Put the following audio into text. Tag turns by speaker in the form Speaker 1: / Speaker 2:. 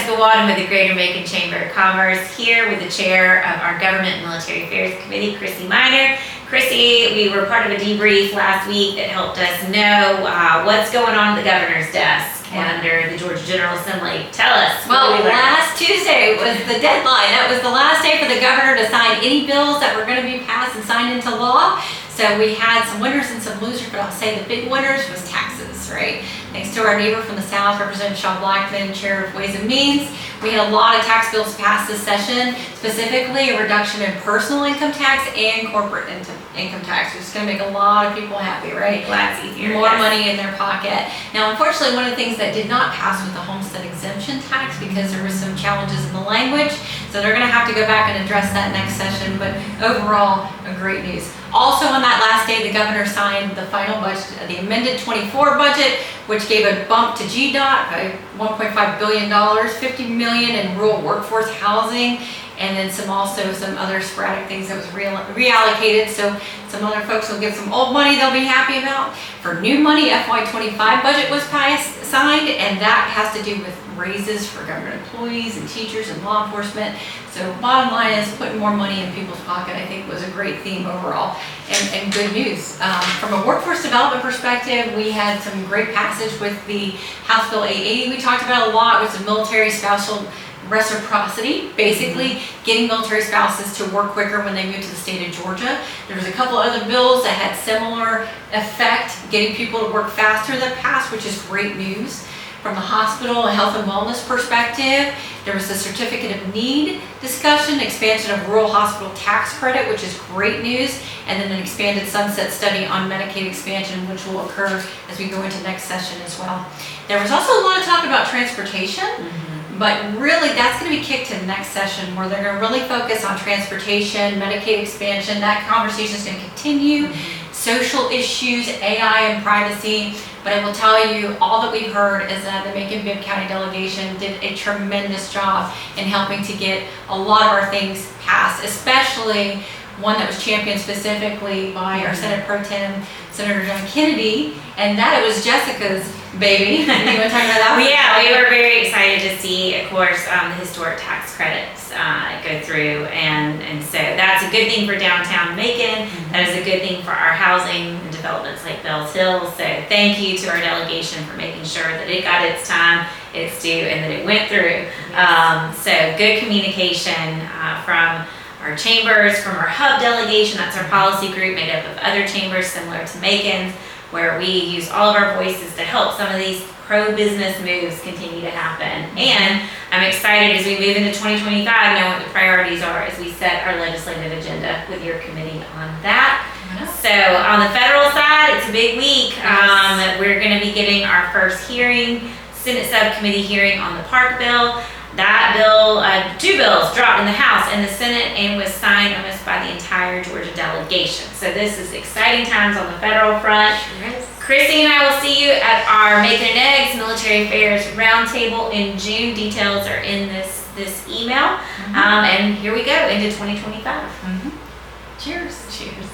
Speaker 1: Jessica Walden with the Greater Macon Chamber of Commerce, here with the chair of our Government and Military Affairs Committee, Chrissy. Chrissy, we were part of a debrief last week that helped us know what's going on at the governor's desk under the Georgia General Assembly. Tell us.
Speaker 2: Well, last Tuesday was the deadline. That was the last day for the governor to sign any bills that were going to be passed and signed into law. So we had some winners and some losers, but I'll say the big winners was taxes, right? Thanks to our neighbor from the South, Representative Shaw Blackman, Chair of Ways and Means. We had a lot of tax bills passed this session, specifically a reduction in personal income tax and corporate income tax, which is going to make a lot of people happy, right?
Speaker 1: Glad it's easier.
Speaker 2: More money in their pocket. Now, unfortunately, one of the things that did not pass was the homestead exemption tax because there was some challenges in the language. So they're going to have to go back and address that next session. But overall, great news. Also on that last day, the governor signed the final budget, the amended 24 budget, which gave a bump to GDOT by $1.5 billion, $50 million in rural workforce housing, and then some other sporadic things that was reallocated. So some other folks will get some old money they'll be happy about. For new money, FY25 budget was signed, and that has to do with raises for government employees and teachers and law enforcement. So bottom line is putting more money in people's pocket, I think, was a great theme overall and good news. From a workforce development perspective, we had some great passage with the House Bill 880 we talked about a lot, which is military spousal reciprocity, basically getting military spouses to work quicker when they move to the state of Georgia. There was a couple other bills that had similar effect, getting people to work faster that passed, which is great news. From the hospital and health and wellness perspective, there was a certificate of need discussion, expansion of rural hospital tax credit, which is great news, and then an expanded sunset study on Medicaid expansion, which will occur as we go into next session as well. There was also a lot of talk about transportation. But really, that's going to be kicked to the next session where they're going to really focus on transportation, Medicaid expansion. That conversation is going to continue. Social issues, AI and privacy. But I will tell you, all that we've heard is that the Macon-Bibb County delegation did a tremendous job in helping to get a lot of our things passed, especially one that was championed specifically by our Senate Pro Tem, Senator John Kennedy, and that it was Jessica's baby. You want to talk about that?
Speaker 1: Yeah, we were very excited to see, of course, the historic tax credits go through, and so that's a good thing for downtown Macon. That is a good thing for our housing and developments like Bells Hill. So thank you to our delegation for making sure that it got its time, its due, and that it went through. So good communication from our chambers, from our hub delegation. That's our policy group made up of other chambers similar to Macon's, where we use all of our voices to help some of these pro-business moves continue to happen. And I'm excited as we move into 2025, know what the priorities are as we set our legislative agenda with your committee on that. So on the federal side, it's a big week. We're going to be getting our first hearing, Senate subcommittee hearing on the park bill. That bill, two bills dropped in the House and the Senate and was signed almost by the entire Georgia delegation. So this is exciting times on the federal front. Chrissy and I will see you at our Macon and Eggs Military Affairs Roundtable in June. Details are in this email. And here we go into 2025.
Speaker 2: Cheers.
Speaker 1: Cheers.